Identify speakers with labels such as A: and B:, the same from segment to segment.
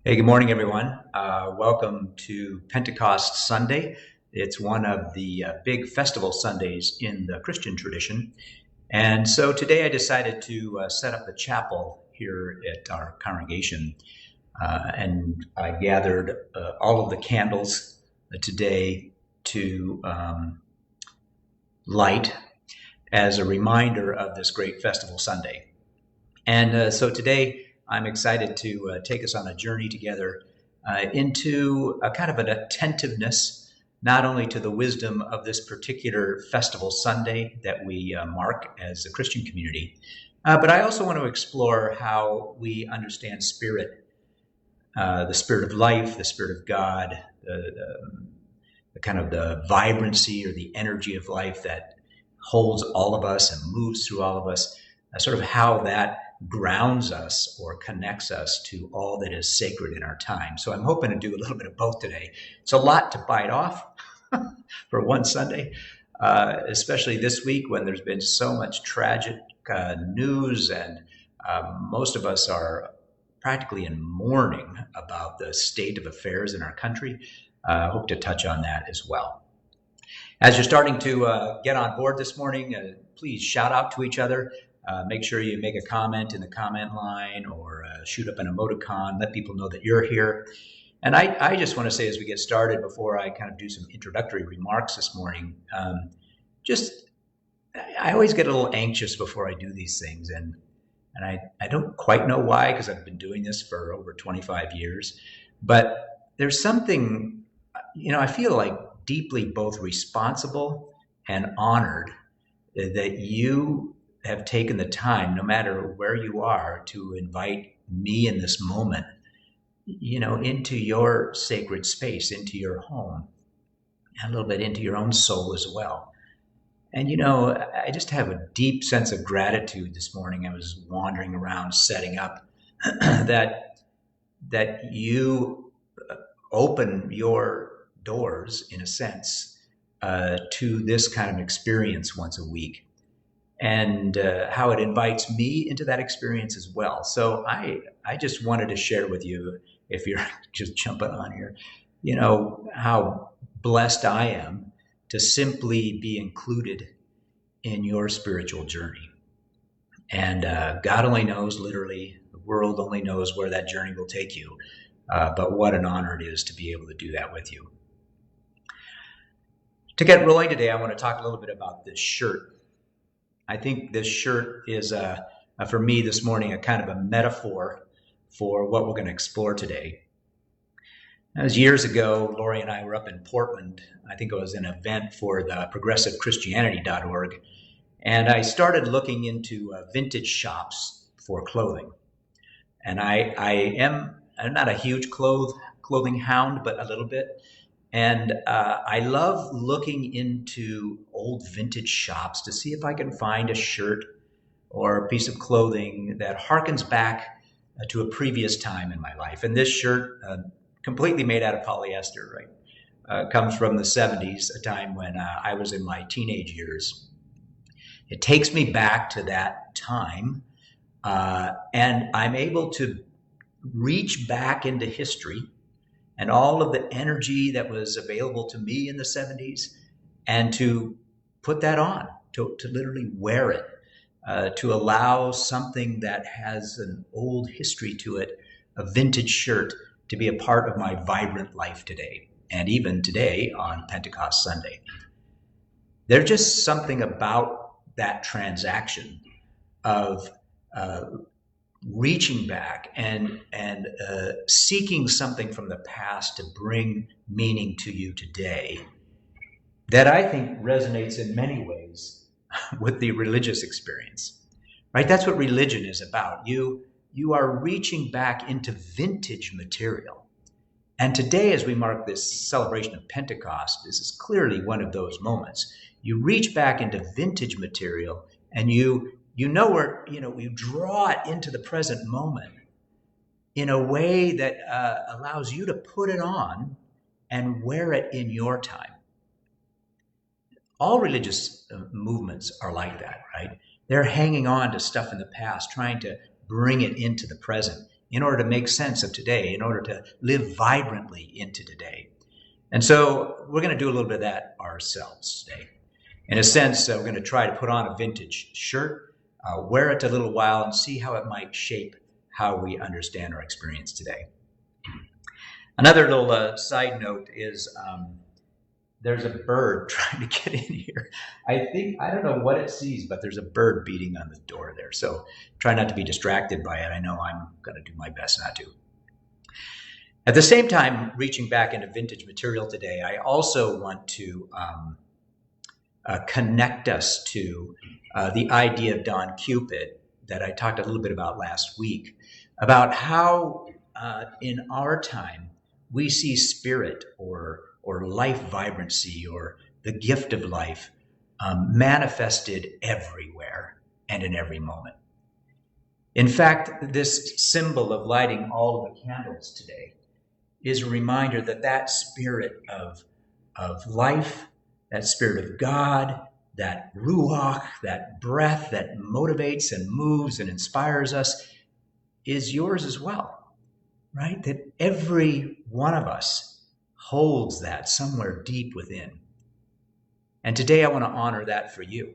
A: Hey, good morning, everyone. Welcome to Pentecost Sunday. It's one of the big festival Sundays in the Christian tradition. And so today I decided to set up the chapel here at our congregation. And I gathered all of the candles today to light as a reminder of this great festival Sunday. And so today I'm excited to take us on a journey together into a kind of an attentiveness, not only to the wisdom of this particular festival Sunday that we mark as a Christian community, but I also want to explore how we understand spirit, the spirit of life, the spirit of God, the kind of the vibrancy or the energy of life that holds all of us and moves through all of us, sort of how that grounds us or connects us to all that is sacred in our time. So I'm hoping to do a little bit of both today. It's a lot to bite off for one Sunday, especially this week when there's been so much tragic news, and most of us are practically in mourning about the state of affairs in our country. I hope to touch on that as well. As you're starting to get on board this morning, please shout out to each other. Make sure you make a comment in the comment line or shoot up an emoticon. Let people know that you're here. And I just want to say, as we get started, before I kind of do some introductory remarks this morning, I always get a little anxious before I do these things. And I don't quite know why, because I've been doing this for over 25 years. But there's something, I feel like deeply both responsible and honored that you have taken the time, no matter where you are, to invite me in this moment, into your sacred space, into your home, and a little bit into your own soul as well. And, I just have a deep sense of gratitude this morning. I was wandering around setting up that you open your doors, in a sense, to this kind of experience once a week, and how it invites me into that experience as well. So I just wanted to share with you, if you're just jumping on here, how blessed I am to simply be included in your spiritual journey. And God only knows, literally, the world only knows where that journey will take you. But what an honor it is to be able to do that with you. To get rolling today, I want to talk a little bit about this shirt. I think this shirt is, for me this morning, a kind of a metaphor for what we're going to explore today. That was years ago. Lori and I were up in Portland. I think it was an event for the progressivechristianity.org. And I started looking into vintage shops for clothing. And I'm not a huge clothing hound, but a little bit. And I love looking into old vintage shops to see if I can find a shirt or a piece of clothing that harkens back to a previous time in my life. And this shirt, completely made out of polyester, right, comes from the 70s, a time when I was in my teenage years. It takes me back to that time, and I'm able to reach back into history and all of the energy that was available to me in the 70s, and to put that on, to literally wear it, to allow something that has an old history to it, a vintage shirt, to be a part of my vibrant life today, and even today on Pentecost Sunday. There's just something about that transaction of reaching back and seeking something from the past to bring meaning to you today that I think resonates in many ways with the religious experience, right? That's what religion is about. You are reaching back into vintage material. And today, as we mark this celebration of Pentecost, this is clearly one of those moments. You reach back into vintage material, and you draw it into the present moment in a way that allows you to put it on and wear it in your time. All religious movements are like that, right? They're hanging on to stuff in the past, trying to bring it into the present in order to make sense of today, in order to live vibrantly into today. And so we're going to do a little bit of that ourselves today. In a sense, we're going to try to put on a vintage shirt, wear it a little while, and see how it might shape how we understand our experience today. Another little side note is there's a bird trying to get in here. I don't know what it sees, but there's a bird beating on the door there. So try not to be distracted by it. I know I'm going to do my best not to. At the same time, reaching back into vintage material today, I also want to connect us to the idea of Don Cupid that I talked a little bit about last week, about how in our time we see spirit or life vibrancy or the gift of life manifested everywhere and in every moment. In fact, this symbol of lighting all of the candles today is a reminder that that spirit of life, that spirit of God, that ruach, that breath that motivates and moves and inspires us is yours as well, right? That every one of us holds that somewhere deep within. And today I want to honor that for you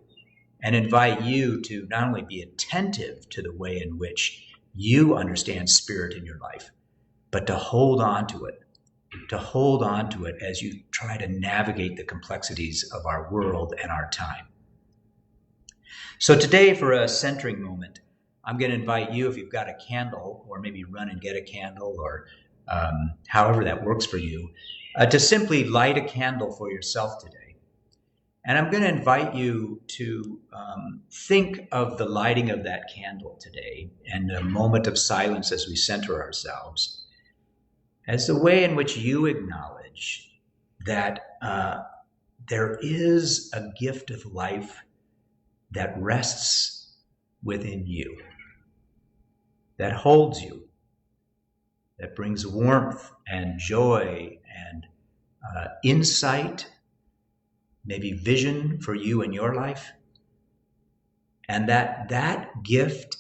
A: and invite you to not only be attentive to the way in which you understand spirit in your life, but to hold on to it as you try to navigate the complexities of our world and our time. So today, for a centering moment, I'm going to invite you, if you've got a candle, or maybe run and get a candle, or however that works for you, to simply light a candle for yourself today. And I'm going to invite you to think of the lighting of that candle today and a moment of silence as we center ourselves as the way in which you acknowledge that there is a gift of life that rests within you, that holds you, that brings warmth and joy and insight, maybe vision for you in your life, and that gift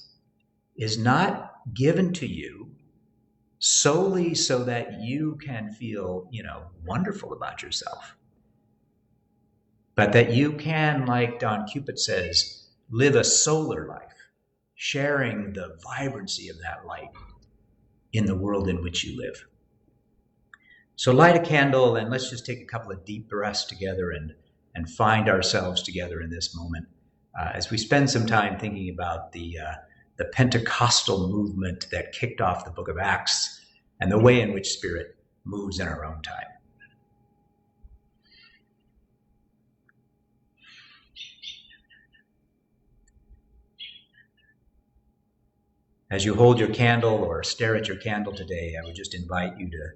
A: is not given to you solely so that you can feel, wonderful about yourself, but that you can, like Don Cupid says, live a solar life, sharing the vibrancy of that light in the world in which you live. So light a candle and let's just take a couple of deep breaths together and find ourselves together in this moment as we spend some time thinking about the Pentecostal movement that kicked off the book of Acts and the way in which Spirit moves in our own time. As you hold your candle or stare at your candle today, I would just invite you to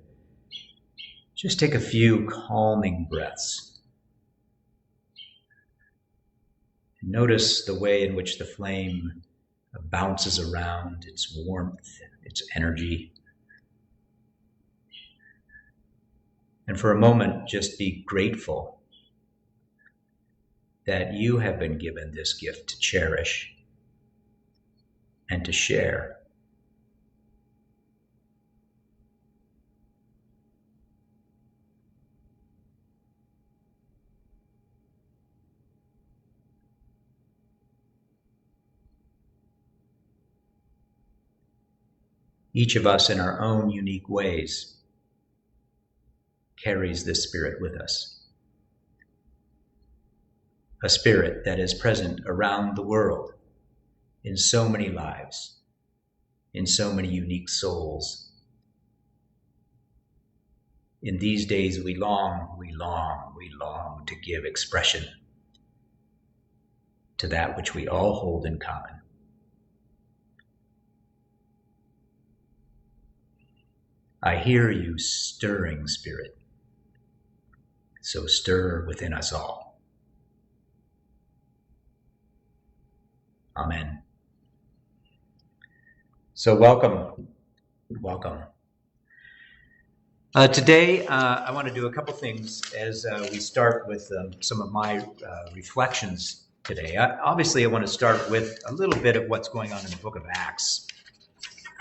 A: just take a few calming breaths. Notice the way in which the flame bounces around, its warmth, its energy. And for a moment, just be grateful that you have been given this gift to cherish and to share. Each of us in our own unique ways carries this spirit with us. A spirit that is present around the world in so many lives, in so many unique souls. In these days we long to give expression to that which we all hold in common. I hear you stirring, Spirit, so stir within us all. Amen. So welcome. Today, I want to do a couple things as we start with some of my reflections today. Obviously, I want to start with a little bit of what's going on in the book of Acts.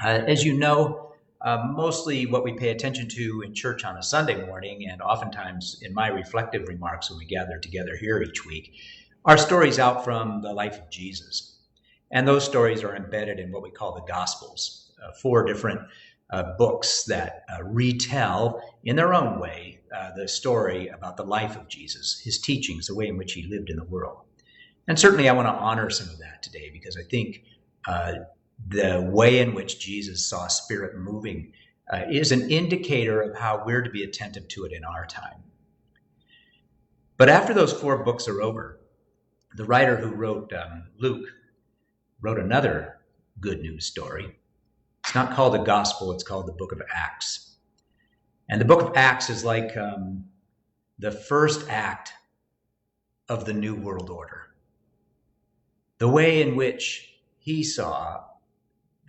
A: As you know, mostly what we pay attention to in church on a Sunday morning, and oftentimes in my reflective remarks when we gather together here each week, are stories out from the life of Jesus. And those stories are embedded in what we call the Gospels, 4 different books that retell in their own way the story about the life of Jesus, his teachings, the way in which he lived in the world. And certainly I want to honor some of that today because I think the way in which Jesus saw Spirit moving is an indicator of how we're to be attentive to it in our time. But after those 4 books are over, the writer who wrote Luke wrote another good news story. It's not called the Gospel, it's called the Book of Acts. And the Book of Acts is like the first act of the New World Order. The way in which he saw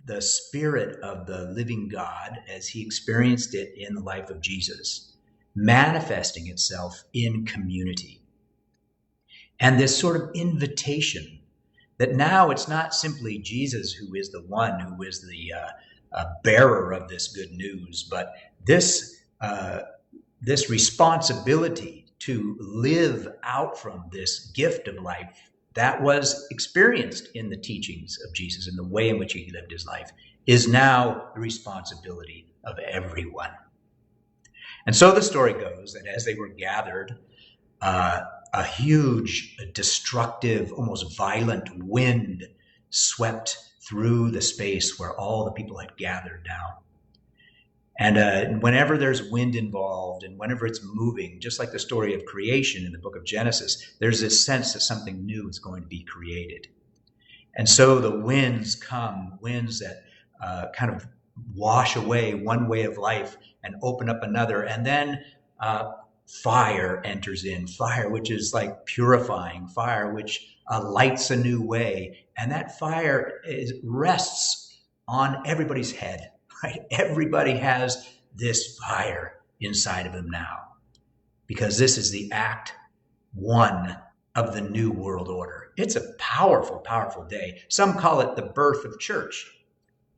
A: the Spirit of the living God as he experienced it in the life of Jesus, manifesting itself in community. And this sort of invitation that now it's not simply Jesus who is the one who is the bearer of this good news, but this responsibility to live out from this gift of life that was experienced in the teachings of Jesus and the way in which he lived his life is now the responsibility of everyone. And so the story goes that as they were gathered, a huge, destructive, almost violent wind swept through the space where all the people had gathered now. And whenever there's wind involved and whenever it's moving, just like the story of creation in the book of Genesis, there's this sense that something new is going to be created. And so the winds come, winds that kind of wash away one way of life and open up another. And then fire enters in, fire which is like purifying, fire which lights a new way. And that fire rests on everybody's head. Right? Everybody has this fire inside of them now because this is the act 1 of the New World Order. It's a powerful, powerful day. Some call it the birth of church.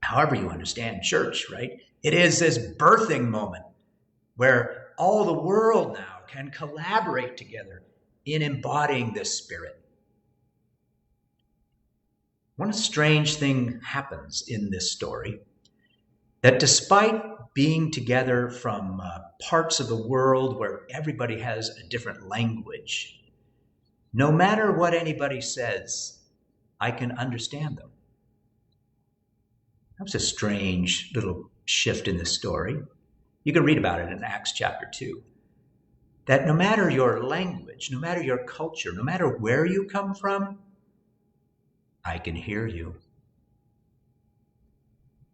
A: However you understand church, right? It is this birthing moment where all the world now can collaborate together in embodying this Spirit. One strange thing happens in this story. That despite being together from parts of the world where everybody has a different language, no matter what anybody says, I can understand them. That was a strange little shift in the story. You can read about it in Acts chapter 2. That no matter your language, no matter your culture, no matter where you come from, I can hear you.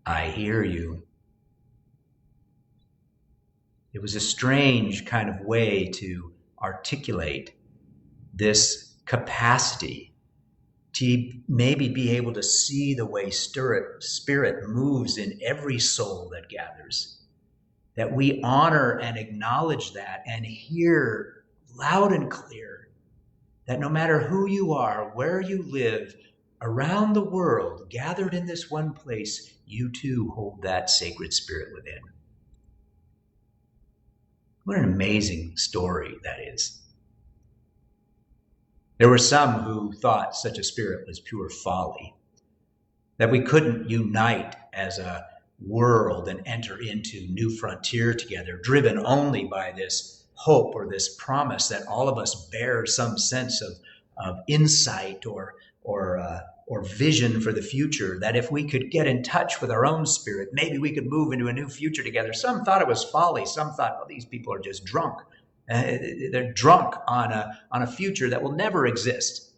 A: I hear you. It was a strange kind of way to articulate this capacity to maybe be able to see the way Spirit moves in every soul that gathers. That we honor and acknowledge that and hear loud and clear that no matter who you are, where you live, around the world, gathered in this one place, you too hold that sacred Spirit within. What an amazing story that is. There were some who thought such a spirit was pure folly, that we couldn't unite as a world and enter into new frontier together, driven only by this hope or this promise that all of us bear some sense of insight or vision for the future, that if we could get in touch with our own spirit, maybe we could move into a new future together. Some thought it was folly. Some thought, well, these people are just drunk. They're drunk on a future that will never exist.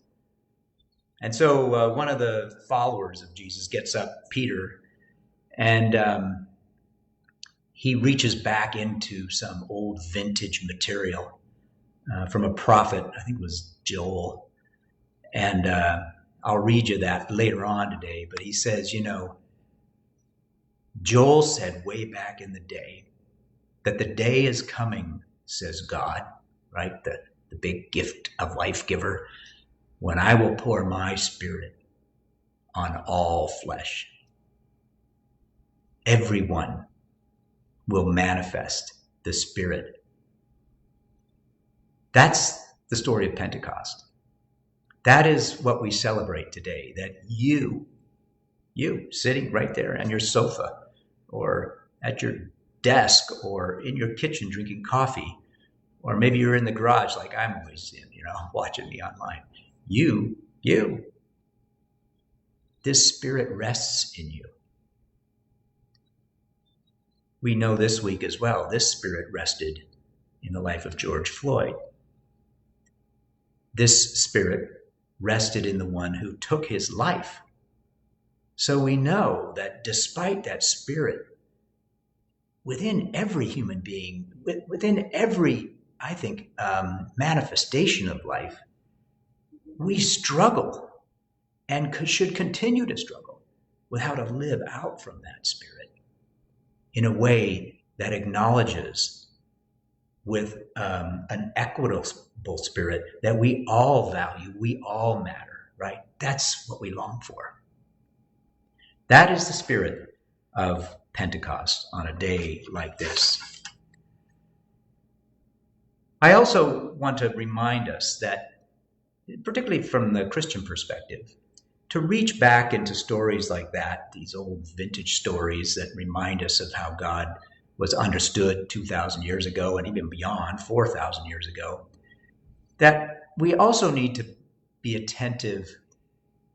A: And so one of the followers of Jesus gets up, Peter, and he reaches back into some old vintage material from a prophet, I think it was Joel. And I'll read you that later on today, but he says, Joel said way back in the day that the day is coming, says God, right? The big gift of life giver, when I will pour my Spirit on all flesh. everyone will manifest the Spirit. That's the story of Pentecost. That is what we celebrate today, that you sitting right there on your sofa or at your desk or in your kitchen drinking coffee, or maybe you're in the garage like I'm always in, watching me online. This Spirit rests in you. We know this week as well, this Spirit rested in the life of George Floyd. This Spirit rested in the one who took his life. So we know that despite that Spirit, within every human being, within every, I think, manifestation of life, we struggle and should continue to struggle with how to live out from that Spirit in a way that acknowledges with an equitable Spirit that we all value, we all matter, right? That's what we long for. That is the spirit of Pentecost on a day like this. I also want to remind us that, particularly from the Christian perspective, to reach back into stories like that, these old vintage stories that remind us of how God was understood 2,000 years ago and even beyond 4,000 years ago, that we also need to be attentive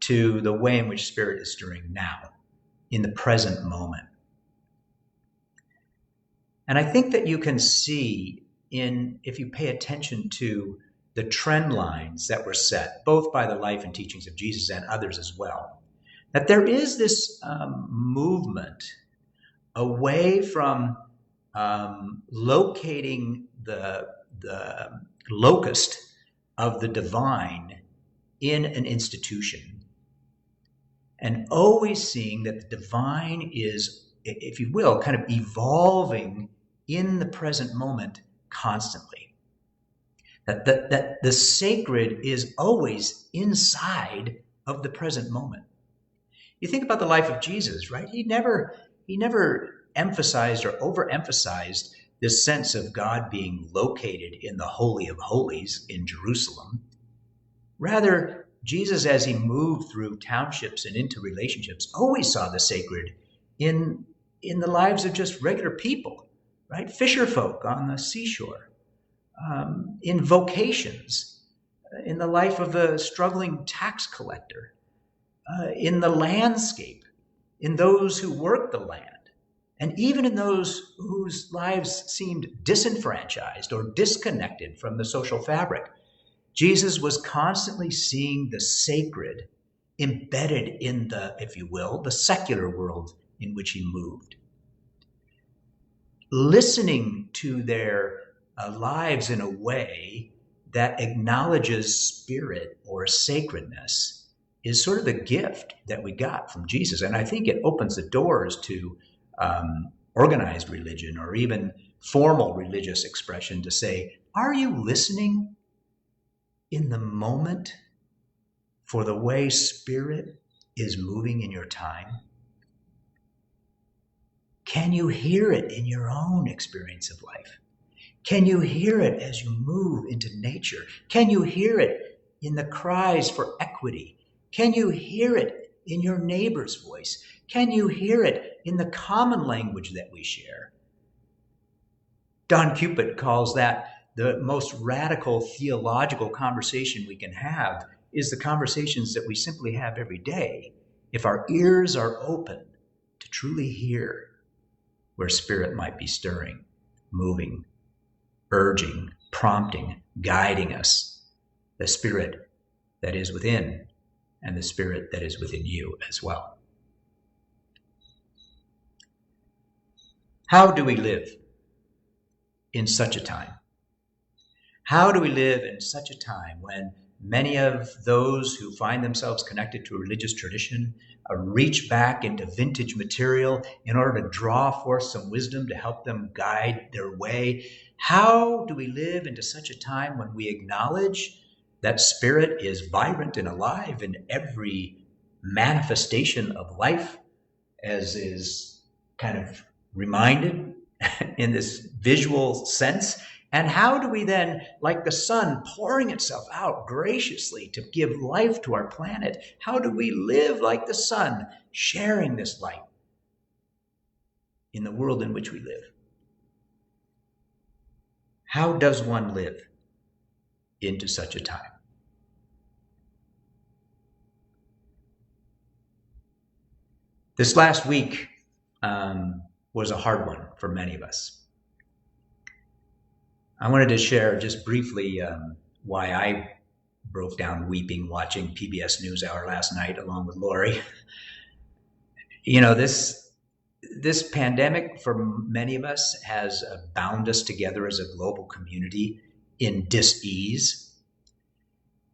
A: to the way in which Spirit is stirring now, in the present moment. And I think that you can see if you pay attention to the trend lines that were set, both by the life and teachings of Jesus and others as well, that there is this movement away from locating the locust of the divine in an institution, and always seeing that the divine is, if you will, kind of evolving in the present moment constantly. That the sacred is always inside of the present moment. You think about the life of Jesus, right? He never emphasized or overemphasized this sense of God being located in the Holy of Holies in Jerusalem. Rather, Jesus, as he moved through townships and into relationships, always saw the sacred in the lives of just regular people, right? Fisher folk on the seashore, in vocations, in the life of a struggling tax collector, in the landscape, in those who work the land, and even in those whose lives seemed disenfranchised or disconnected from the social fabric. Jesus was constantly seeing the sacred embedded in the, if you will, the secular world in which he moved. Listening to their lives in a way that acknowledges spirit or sacredness is sort of the gift that we got from Jesus. And I think it opens the doors to organized religion or even formal religious expression to say, are you listening in the moment for the way Spirit is moving in your time? Can you hear it in your own experience of life? Can you hear it as you move into nature? Can you hear it in the cries for equity? Can you hear it in your neighbor's voice? Can you hear it in the common language that we share? Don Cupid calls that the most radical theological conversation we can have is the conversations that we simply have every day if our ears are open to truly hear where Spirit might be stirring, moving, urging, prompting, guiding us, the Spirit that is within and the Spirit that is within you as well. How do we live in such a time? How do we live in such a time when many of those who find themselves connected to a religious tradition reach back into vintage material in order to draw forth some wisdom to help them guide their way? How do we live into such a time when we acknowledge that Spirit is vibrant and alive in every manifestation of life, as is kind of reminded in this visual sense? And how do we then, like the sun pouring itself out graciously to give life to our planet, how do we live like the sun, sharing this light in the world in which we live? How does one live into such a time? This last week was a hard one for many of us. I wanted to share just briefly why I broke down weeping watching PBS NewsHour last night along with Lori. You know, this pandemic for many of us has bound us together as a global community in dis-ease.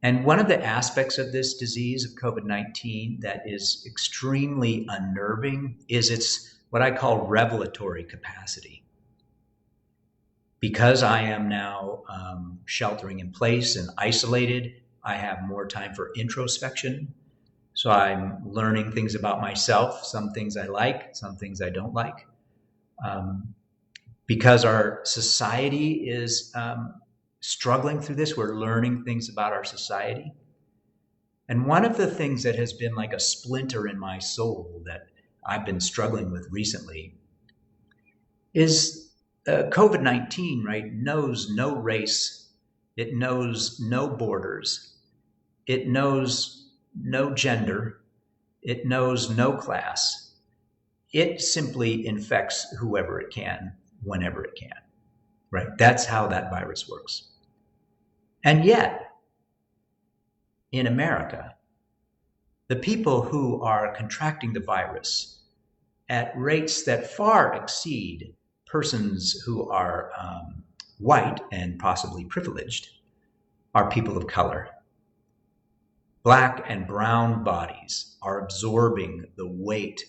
A: And one of the aspects of this disease of COVID-19 that is extremely unnerving is its what I call revelatory capacity. Because I am now sheltering in place and isolated, I have more time for introspection. So I'm learning things about myself, some things I like, some things I don't like. Because our society is struggling through this, we're learning things about our society. And one of the things that has been like a splinter in my soul that I've been struggling with recently is COVID-19, right, knows no race, it knows no borders, it knows no gender, it knows no class. It simply infects whoever it can, whenever it can, right? That's how that virus works. And yet, in America, the people who are contracting the virus at rates that far exceed persons who are white and possibly privileged are people of color. Black and brown bodies are absorbing the weight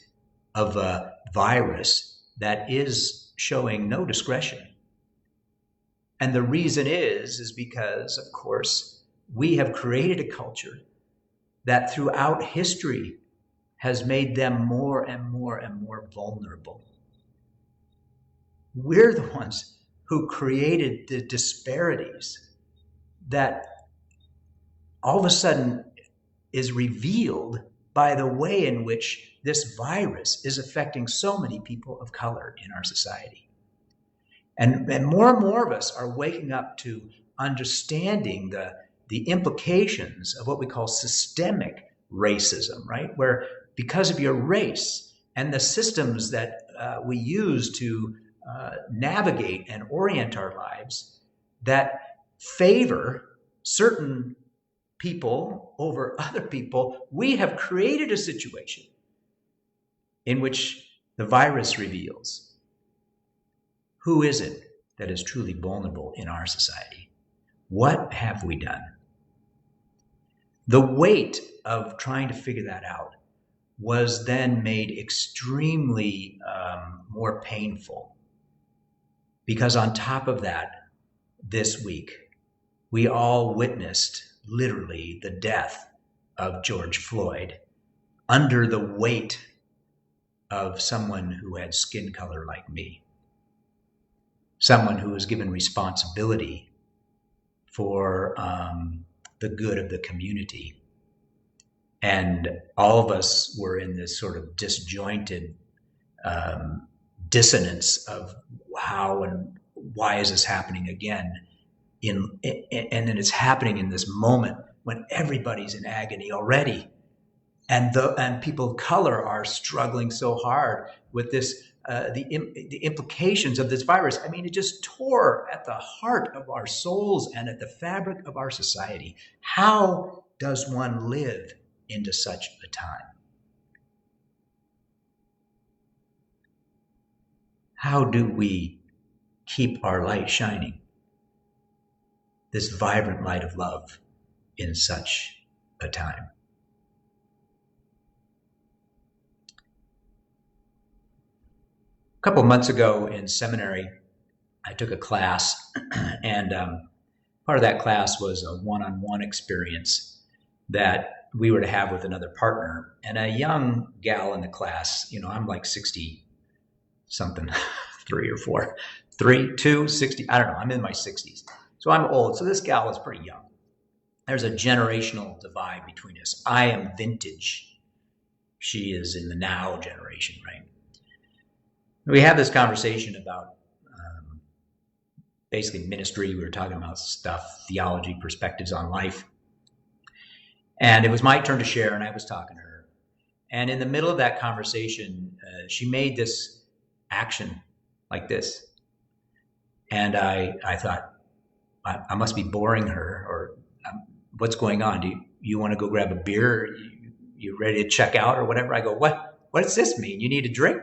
A: of a virus that is showing no discretion. And the reason is because, of course, we have created a culture that throughout history has made them more and more and more vulnerable. We're the ones who created the disparities that all of a sudden is revealed by the way in which this virus is affecting so many people of color in our society. And more of us are waking up to understanding the implications of what we call systemic racism, right? Where because of your race and the systems that we use to navigate and orient our lives that favor certain people over other people, we have created a situation in which the virus reveals who is it that is truly vulnerable in our society. What have we done? The weight of trying to figure that out was then made extremely more painful, because on top of that, this week, we all witnessed literally the death of George Floyd under the weight of someone who had skin color like me, someone who was given responsibility for the good of the community. And all of us were in this sort of disjointed dissonance of how and why is this happening again? And then it's happening in this moment when everybody's in agony already. And people of color are struggling so hard with this, the implications of this virus. I mean, it just tore at the heart of our souls and at the fabric of our society. How does one live into such a time? How do we keep our light shining? This vibrant light of love in such a time. A couple of months ago in seminary, I took a class, and part of that class was a one-on-one experience that we were to have with another partner. And a young gal in the class, I'm like 60, something, 3 or 4, 3, 2, 60. I don't know. I'm in my 60s. So I'm old. So this gal is pretty young. There's a generational divide between us. I am vintage. She is in the now generation, right? We have this conversation about basically ministry. We were talking about stuff, theology, perspectives on life. And it was my turn to share, and I was talking to her. And in the middle of that conversation, she made this action like this. And I thought, I must be boring her, or what's going on? Do you want to go grab a beer? You ready to check out or whatever? I go, what does this mean? You need a drink?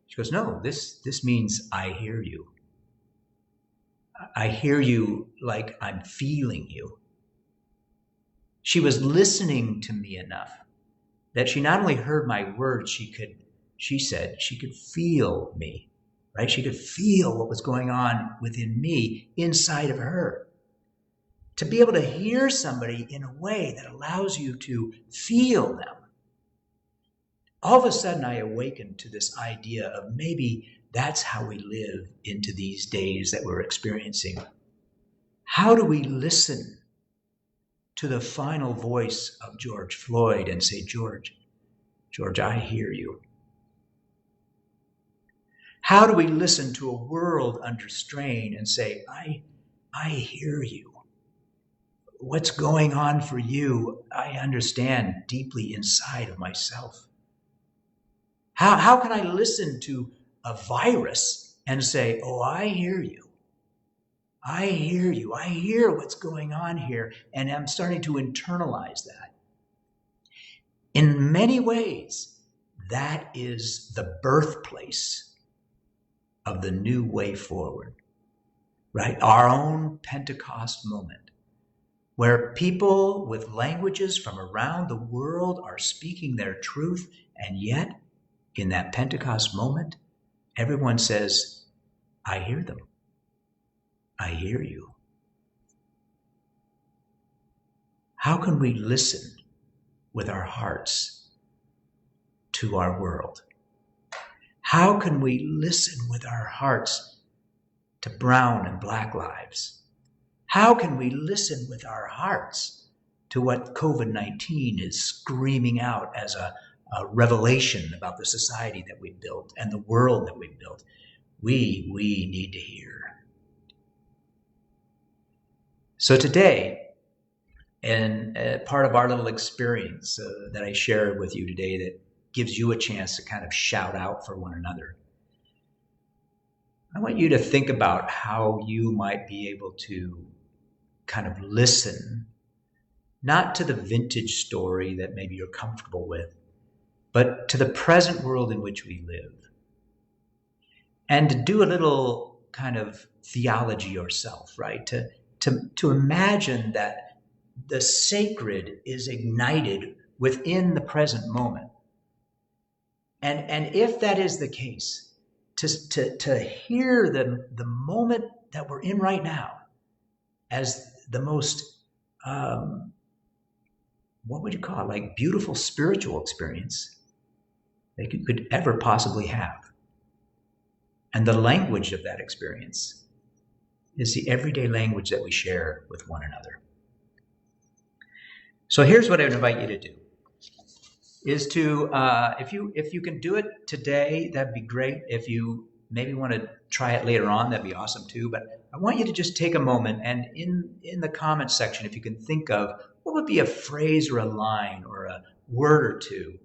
A: She goes, no, this means I hear you. I hear you like I'm feeling you. She was listening to me enough that she not only heard my words, she said she could feel me, right? She could feel what was going on within me inside of her. To be able to hear somebody in a way that allows you to feel them. All of a sudden, I awakened to this idea of maybe that's how we live into these days that we're experiencing. How do we listen to the final voice of George Floyd and say, George, I hear you? How do we listen to a world under strain and say, I hear you? What's going on for you, I understand deeply inside of myself. How can I listen to a virus and say, oh, I hear you. I hear you. I hear what's going on here, and I'm starting to internalize that. In many ways, that is the birthplace of the new way forward, right? Our own Pentecost moment, where people with languages from around the world are speaking their truth, and yet, in that Pentecost moment, everyone says, I hear them. I hear you. How can we listen with our hearts to our world? How can we listen with our hearts to brown and black lives? How can we listen with our hearts to what COVID-19 is screaming out as a revelation about the society that we've built and the world that we've built? We need to hear. So today, and part of our little experience that I share with you today that gives you a chance to kind of shout out for one another, I want you to think about how you might be able to kind of listen, not to the vintage story that maybe you're comfortable with, but to the present world in which we live. And to do a little kind of theology yourself, right? To imagine that the sacred is ignited within the present moment. And if that is the case, to hear the moment that we're in right now as the most, what would you call it, like beautiful spiritual experience that you could ever possibly have. And the language of that experience is the everyday language that we share with one another. So here's what I would invite you to do, is to, if you can do it today, that'd be great. If you maybe want to try it later on, that'd be awesome too. But I want you to just take a moment and in the comments section, if you can think of what would be a phrase or a line or a word or two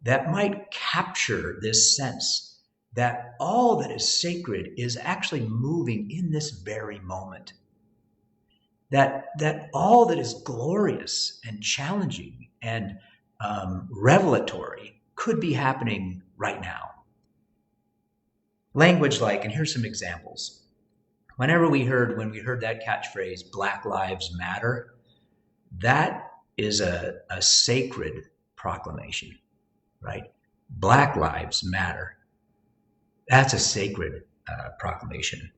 A: that might capture this sense that all that is sacred is actually moving in this very moment. That all that is glorious and challenging and revelatory could be happening right now. Language like, and here's some examples. When we heard that catchphrase, Black Lives Matter, that is a sacred proclamation, right? Black Lives Matter. That's a sacred proclamation.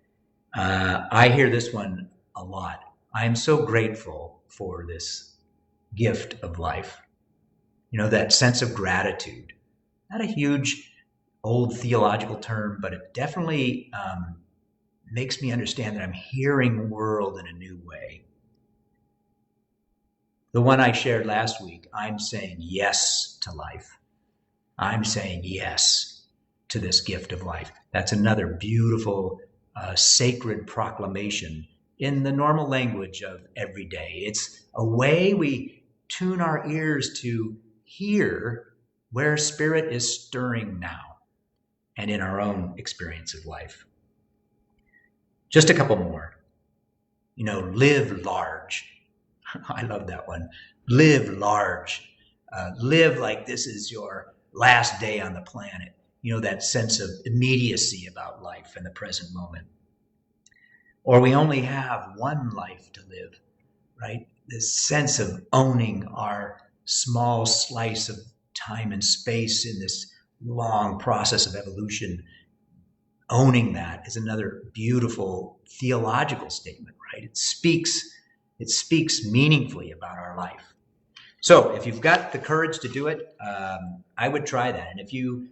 A: I hear this one a lot. I am so grateful for this gift of life. You know, that sense of gratitude. Not a huge old theological term, but it definitely makes me understand that I'm hearing the world in a new way. The one I shared last week, I'm saying yes to life. I'm saying yes to this gift of life. That's another beautiful, sacred proclamation in the normal language of every day. It's a way we tune our ears to hear where Spirit is stirring now and in our own experience of life. Just a couple more. Live large. I love that one. Live large. Live like this is your last day on the planet. That sense of immediacy about life and the present moment. Or we only have one life to live, right? This sense of owning our small slice of time and space in this long process of evolution. Owning that is another beautiful theological statement, right? It speaks meaningfully about our life. So if you've got the courage to do it, I would try that. And if you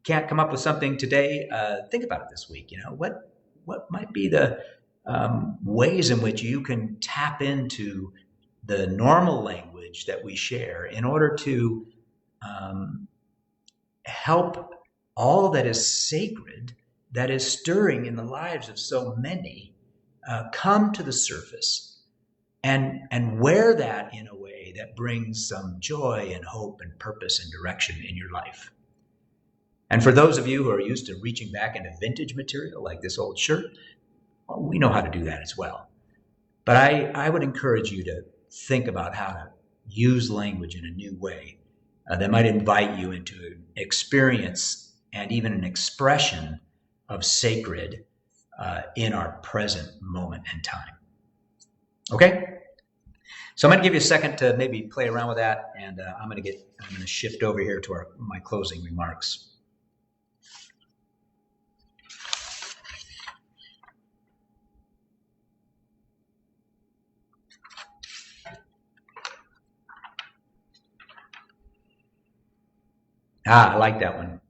A: can't come up with something today, think about it this week. What might be the ways in which you can tap into the normal language that we share in order to help all that is sacred, that is stirring in the lives of so many, come to the surface and wear that in a way that brings some joy and hope and purpose and direction in your life. And for those of you who are used to reaching back into vintage material like this old shirt, well, we know how to do that as well. But I would encourage you to think about how to use language in a new way that might invite you into an experience and even an expression of sacred in our present moment and time. Okay? So I'm going to give you a second to maybe play around with that, and I'm going to shift over here to my closing remarks. I like that one.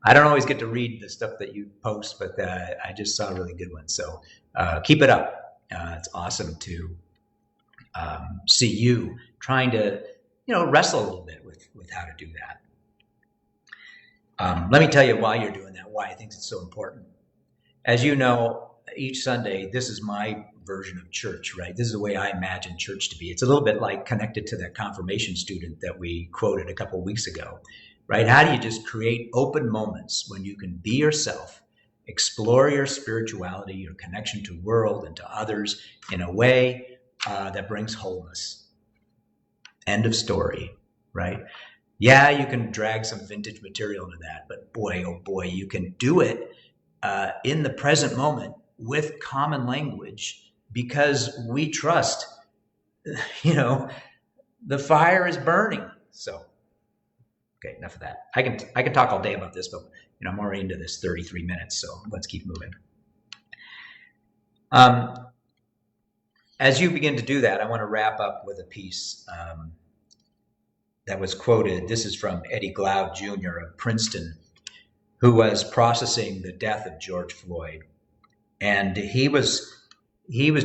A: I don't always get to read the stuff that you post, but I just saw a really good one. So keep it up. It's awesome to see you trying to, wrestle a little bit with how to do that. Let me tell you why you're doing that, why I think it's so important. As you know, each Sunday, this is my version of church, right? This is the way I imagine church to be. It's a little bit like connected to that confirmation student that we quoted a couple of weeks ago, right? How do you just create open moments when you can be yourself, explore your spirituality, your connection to the world and to others in a way that brings wholeness? End of story, right? Yeah, you can drag some vintage material into that, but boy, oh boy, you can do it in the present moment with common language, because we trust, the fire is burning. So, okay, enough of that. I can talk all day about this, but I'm already into this 33 minutes, so let's keep moving. As you begin to do that, I want to wrap up with a piece that was quoted. This is from Eddie Glaude Jr. of Princeton, who was processing the death of George Floyd. And he was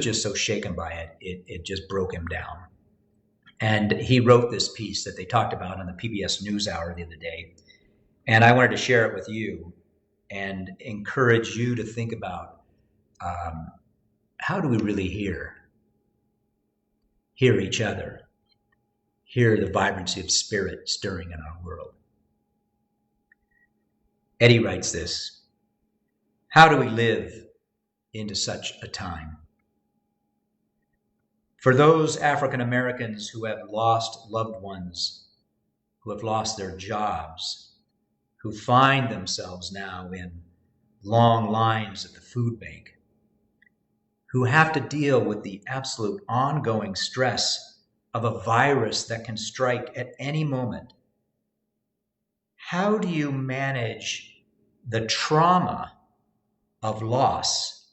A: just so shaken by it, it just broke him down. And he wrote this piece that they talked about on the PBS NewsHour the other day. And I wanted to share it with you and encourage you to think about how do we really hear each other, hear the vibrancy of spirit stirring in our world. Eddie writes this: how do we live into such a time? For those African Americans who have lost loved ones, who have lost their jobs, who find themselves now in long lines at the food bank, who have to deal with the absolute ongoing stress of a virus that can strike at any moment, how do you manage the trauma of loss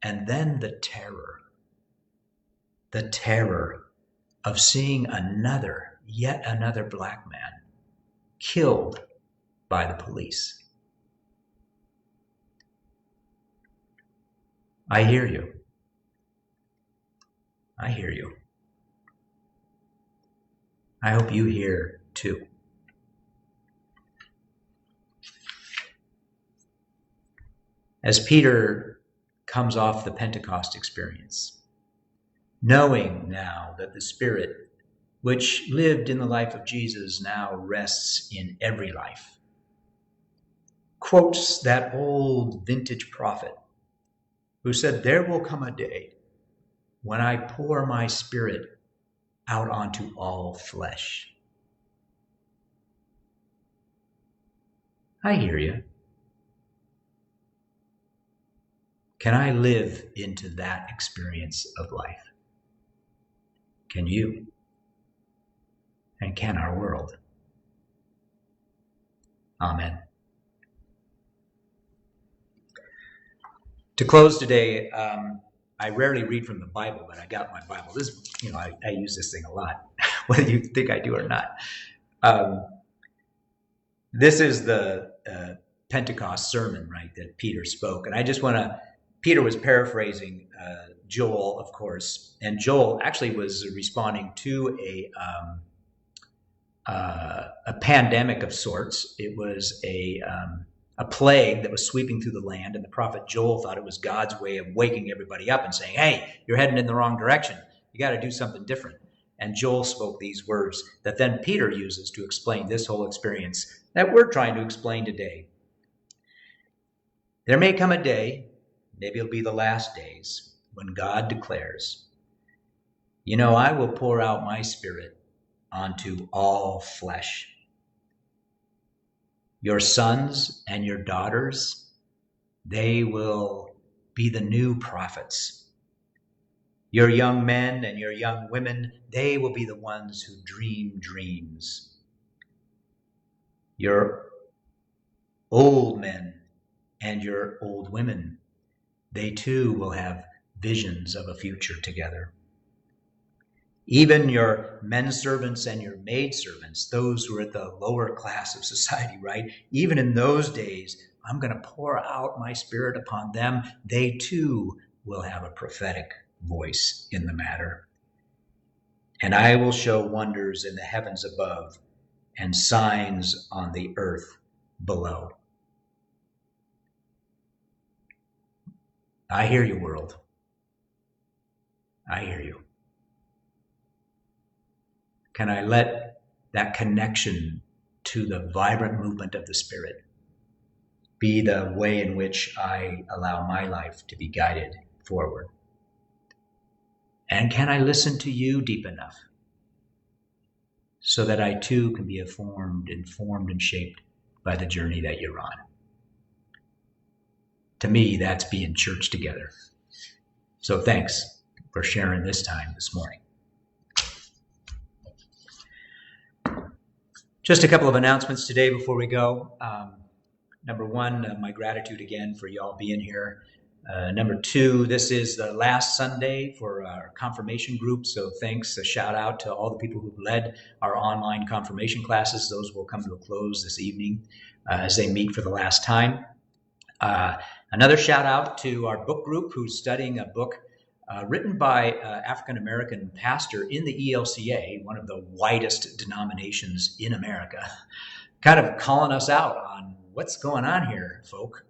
A: and then the terror of seeing yet another Black man killed by the police. I hear you. I hear you. I hope you hear too. As Peter comes off the Pentecost experience, knowing now that the Spirit, which lived in the life of Jesus, now rests in every life, quotes that old vintage prophet who said, "There will come a day when I pour my Spirit out onto all flesh." I hear you. Can I live into that experience of life? Can you? And can our world? Amen. To close today, I rarely read from the Bible, but I got my Bible. This, I use this thing a lot, whether you think I do or not. This is the Pentecost sermon, right, that Peter spoke. And I just want to, Peter was paraphrasing Joel, of course, and Joel actually was responding to a pandemic of sorts. It was a plague that was sweeping through the land, and the prophet Joel thought it was God's way of waking everybody up and saying, "Hey, you're heading in the wrong direction. You got to do something different." And Joel spoke these words that then Peter uses to explain this whole experience that we're trying to explain today. There may come a day, maybe it'll be the last days, when God declares, "I will pour out my Spirit onto all flesh. Your sons and your daughters, they will be the new prophets. Your young men and your young women, they will be the ones who dream dreams. Your old men and your old women, they too will have visions of a future together. Even your men servants and your maid servants, those who are at the lower class of society, right? Even in those days, I'm going to pour out my Spirit upon them. They too will have a prophetic voice in the matter. And I will show wonders in the heavens above and signs on the earth below." I hear you, world. I hear you. Can I let that connection to the vibrant movement of the Spirit be the way in which I allow my life to be guided forward? And can I listen to you deep enough so that I too can be informed and shaped by the journey that you're on? To me, that's being church together. So thanks for sharing this time this morning. Just a couple of announcements today before we go. Number one, my gratitude again for y'all being here. Number two, this is the last Sunday for our confirmation group, so thanks. A shout out to all the people who've led our online confirmation classes. Those will come to a close this evening as they meet for the last time. Another shout out to our book group who's studying a book written by African-American pastor in the ELCA, one of the widest denominations in America, kind of calling us out on what's going on here, folk.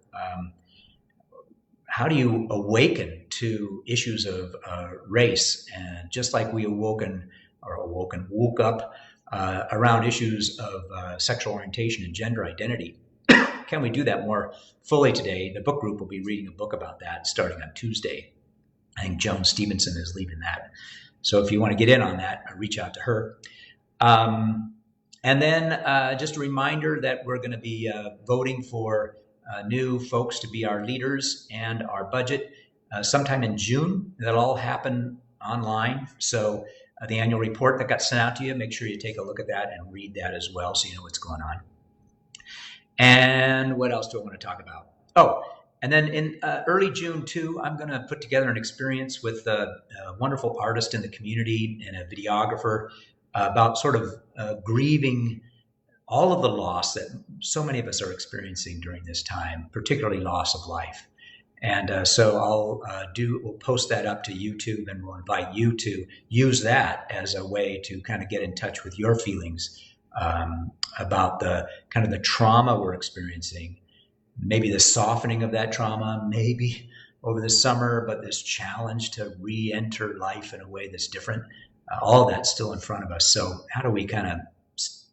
A: How do you awaken to issues of race? And just like we woke up around issues of sexual orientation and gender identity, can we do that more fully today? The book group will be reading a book about that starting on Tuesday. I think Joan Stevenson is leading that. So if you want to get in on that, reach out to her. And then just a reminder that we're going to be voting for new folks to be our leaders and our budget sometime in June. That'll all happen online. So the annual report that got sent out to you, make sure you take a look at that and read that as well so you know what's going on. And what else do I want to talk about? Oh, and then in early June, too, I'm going to put together an experience with a wonderful artist in the community and a videographer about sort of grieving all of the loss that so many of us are experiencing during this time, particularly loss of life. And so we'll post that up to YouTube, and we'll invite you to use that as a way to kind of get in touch with your feelings about the kind of the trauma we're experiencing, maybe the softening of that trauma, maybe over the summer, but this challenge to re-enter life in a way that's different. All of that's still in front of us. So how do we kind of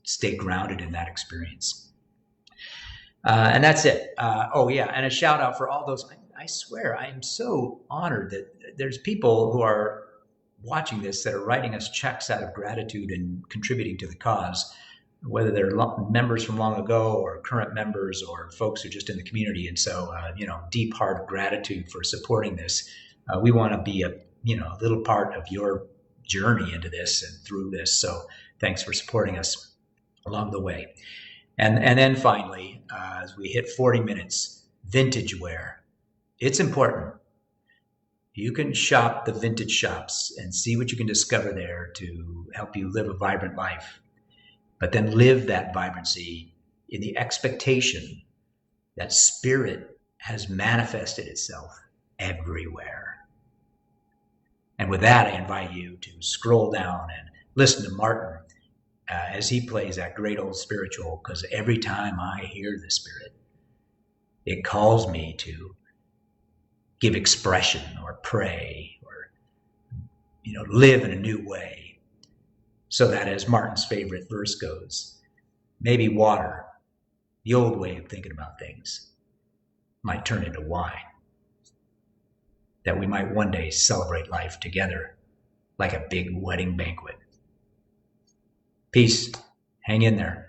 A: stay grounded in that experience? And that's it. Oh yeah, and a shout out for all those. I swear, I am so honored that there's people who are watching this that are writing us checks out of gratitude and contributing to the cause, whether they're members from long ago or current members or folks who are just in the community. And so, deep heart of gratitude for supporting this. We want to be a little part of your journey into this and through this. So thanks for supporting us along the way. And then finally, as we hit 40 minutes, vintage wear. It's important. You can shop the vintage shops and see what you can discover there to help you live a vibrant life. But then live that vibrancy in the expectation that spirit has manifested itself everywhere. And with that, I invite you to scroll down and listen to Martin as he plays that great old spiritual, because every time I hear the spirit, it calls me to give expression or pray or, live in a new way. So that, as Martin's favorite verse goes, maybe water, the old way of thinking about things, might turn into wine. That we might one day celebrate life together like a big wedding banquet. Peace. Hang in there.